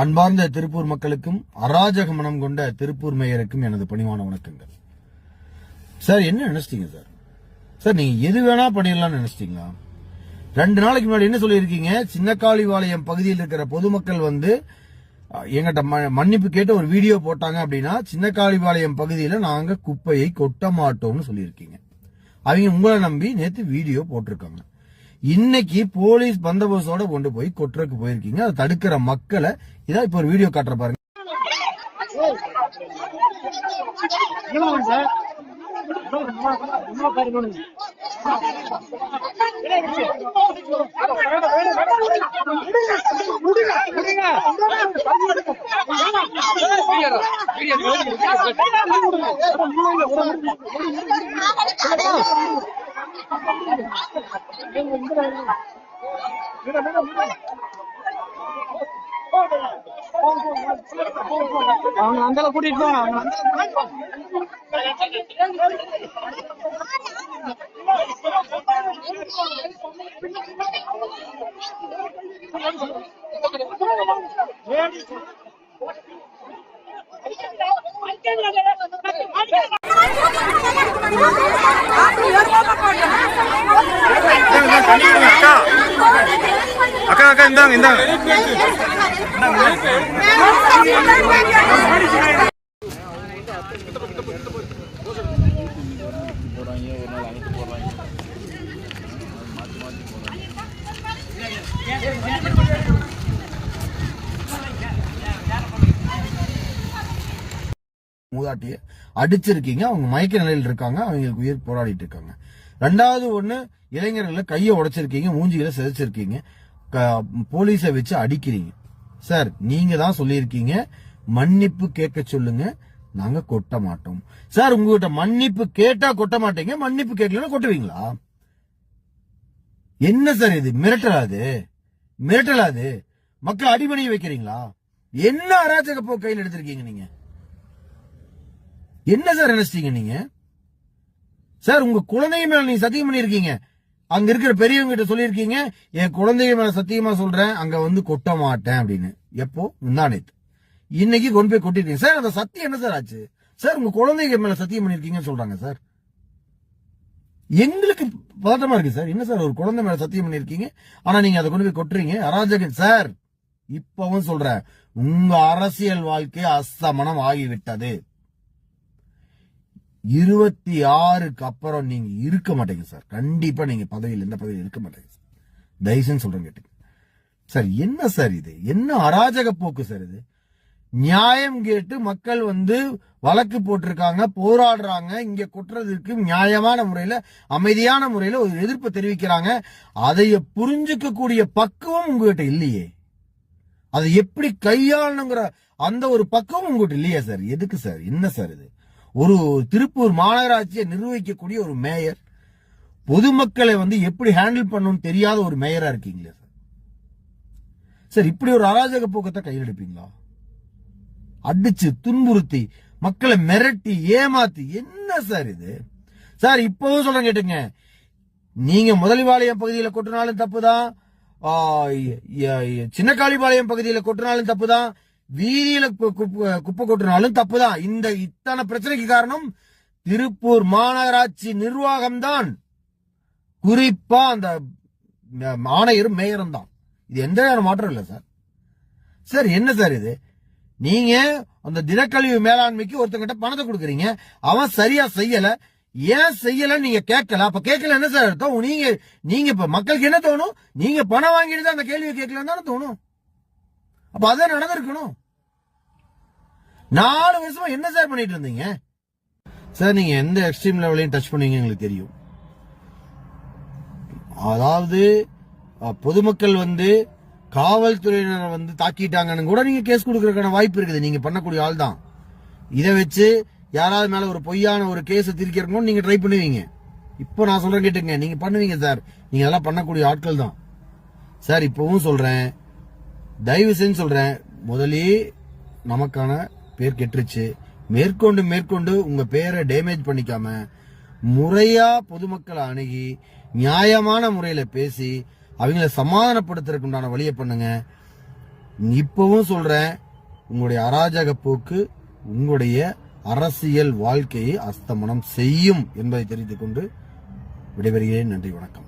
அன்பார்ந்த திருப்பூர் மக்களுக்கும் அராஜக மனம் கொண்ட திருப்பூர் மேயருக்கும் எனது பணிவான வணக்கங்கள். சார் என்ன நினைச்சிட்டீங்க சார்? சார் நீங்க எது வேணா பண்ணிடலாம்னு நினைச்சிட்டீங்களா? 2 நாளைக்கு முன்னாடி என்ன சொல்லியிருக்கீங்க? சின்னக்காளிபாளையம் பகுதியில் இருக்கிற பொதுமக்கள் எங்கிட்ட மன்னிப்பு கேட்டு ஒரு வீடியோ போட்டாங்க அப்படின்னா சின்னக்காளிபாளையம் பகுதியில் நாங்க குப்பையை கொட்ட மாட்டோம்னு சொல்லியிருக்கீங்க. அவங்க உங்களை நம்பி நேற்று வீடியோ போட்டிருக்காங்க. இன்னைக்கு போலீஸ் பந்தோபஸ்தோட கொண்டு போய் கொட்டுறதுக்கு போயிருக்கீங்க. அதை தடுக்கிற மக்களை இதான் இப்ப ஒரு வீடியோ காட்டுற பாருங்க. அவங்க அந்தால கூட்டிட்டு போ. அக்கா அக்கா இந்தாங்க இந்தாங்க. மூதாட்டிய அடிச்சிருக்கீங்க. அவங்க மயக்க நிலையில் இருக்காங்க. அவங்களுக்கு உயிர் போராடிட்டு இருக்காங்க. 2வது இளைஞர்களை கையை உடைச்சிருக்கீங்க, மூஞ்சிகளை சிதைச்சிருக்கீங்க, போலீஸை வச்சு அடிக்கிறீங்க. சார் நீங்க தான் சொல்லியிருக்கீங்க மன்னிப்பு கேட்க சொல்லுங்க, நாங்க கொட்ட மாட்டோம். சார் உங்ககிட்ட மன்னிப்பு கேட்டா கொட்ட மாட்டீங்க, மன்னிப்பு கேட்கலன்னா கொட்டுவீங்களா? என்ன சார் இது? மிரட்டலாது மக்கள் அடிமணியை வைக்கிறீங்களா? என்ன அராஜக போ கையில் எடுத்திருக்கீங்க நீங்க? என்ன சார் நினைச்சிட்டீங்க நீங்க? சார் உங்க குழந்தைங்க மேல நீங்க சத்தியம் பண்ணிருக்கீங்க. அங்க இருக்கிற பெரியவங்க கிட்ட சொல்லியிருக்கீங்க, என் குழந்தைங்க மேல சத்தியமா சொல்றேன் அங்க கொட்ட மாட்டேன் அப்படின்னு. எப்போ? முந்தானேத்து. இன்னைக்கு கொண்டு போய் கொட்டிருக்கீங்க. சார் அந்த சத்தியம் என்ன சார் ஆச்சு? சார் உங்க குழந்தைங்க மேல சத்தியம் பண்ணிருக்கீங்கன்னு சொல்றாங்க சார். எங்களுக்கு பதட்டமா இருக்கு சார். என்ன சார் ஒரு குழந்தை மேல சத்தியம் பண்ணிருக்கீங்க, ஆனா நீங்க அதை கொண்டு போய் கொட்டுறீங்க? அராஜகன் சார். இப்பவும் சொல்றேன், உங்க அரசியல் வாழ்க்கை அஸ்தமனம் ஆகிவிட்டது. 26க்கு அப்புறம் நீங்க இருக்க மாட்டீங்க சார். கண்டிப்பா நீங்க எந்த பதவியில் இருக்க மாட்டீங்க சார். தயவுசெய்து சொல்றேன் கேட்டுங்க சார். என்ன சார் இது? என்ன அராஜக போக்கு சார் இது? நியாயம் கேட்டு மக்கள் வழக்கு போட்டிருக்காங்க, போராடுறாங்க. இங்க கொட்டுறதுக்கு நியாயமான முறையில, அமைதியான முறையில ஒரு எதிர்ப்பு தெரிவிக்கிறாங்க. அதைய புரிஞ்சுக்க கூடிய பக்குவம் உங்ககிட்ட இல்லையே. அதை எப்படி கையாளணுங்கிற அந்த ஒரு பக்குவம் உங்ககிட்ட இல்லையா சார்? எதுக்கு சார்? என்ன சார் இது? ஒரு திருப்பூர் மாநகராட்சியை நிர்வகிக்கக்கூடிய ஒரு மேயர் பொதுமக்களை எப்படி ஹேண்டில் பண்ணணும்னு தெரியாத ஒரு மேயரா இருக்கீங்களா சார்? சார் இப்படி ஒரு அராஜக போக்கத்தை கையில் எடுப்பீங்களா? அடிச்சு துன்புறுத்தி மக்களை மிரட்டி ஏமாத்தி என்ன சார் இது? சார் இப்பவும் சொல்றேன் கேட்டுங்க, நீங்க முதலிபாளையம் பகுதியில் கொட்டினாலும் தப்புதான், சின்னக்காளிபாளையம் பகுதியில் கொட்டினாலும் தப்புதான், வீதியில குப்பை கொட்டினாலும் தப்புதான். இத்தனை பிரச்சனைக்கு காரணம் திருப்பூர் மாநகராட்சி நிர்வாகம் தான். குறிப்பா அந்த ஆணையரும் மேயரும் தான். இது எந்த மாற்றம் இல்லை சார். சார் என்ன சார் இது? நீங்க அந்த தினக்கழிவு மேலாண்மைக்கு ஒருத்தங்கிட்ட பணத்தை கொடுக்குறீங்க, அவன் சரியா செய்யல. ஏன் செய்யல நீங்க கேட்கல? அப்ப கேட்கல என்ன சார் அர்த்தம்? நீங்க இப்ப மக்களுக்கு என்ன தோணும்? நீங்க பணம் வாங்கிட்டு அந்த கேள்வியை கேட்கலன்னு தானே தோணும். அப்ப அதான் நடந்திருக்கணும். 4 வருஷமா என்ன சார் பண்ணிட்டு இருந்தீங்க? சார் நீங்க எந்த எக்ஸ்ட்ரீம் லெவலையும் டச் பண்ணீங்க எங்களுக்கு தெரியும். அதாவது பொதுமக்கள் காவல்துறையினர் தாக்கிட்டாங்கன்னு கூட நீங்க கேஸ் கொடுக்கறதுக்கான வாய்ப்பு இருக்குது. நீங்க பண்ணக்கூடிய ஆள் தான். இதை வச்சு யாராவது மேல ஒரு பொய்யான ஒரு கேஸ் திரிக்கிறோம் நீங்க ட்ரை பண்ணுவீங்க. இப்போ நான் சொல்றேன் கேட்டுங்க, நீங்க பண்ணுவீங்க சார். நீங்க அதெல்லாம் பண்ணக்கூடிய ஆட்கள் தான் சார். இப்பவும் சொல்றேன், தயவு செஞ்சு சொல்றேன், முதலே நமக்கான பேர் கெட்டுருச்சு. மேற்கொண்டு உங்க பேரை டேமேஜ் பண்ணிக்காம முறையா பொதுமக்களை அணுகி நியாயமான முறையில பேசி அவங்கள சமாதானப்படுத்துறதுக்கு உண்டான வழியை பண்ணுங்க. இப்பவும் சொல்றேன், உங்களுடைய அராஜக போக்கு உங்களுடைய அரசியல் வாழ்க்கையை அஸ்தமனம் செய்யும் என்பதை தெரிந்து கொண்டு விடைபெறுகிறேன். நன்றி, வணக்கம்.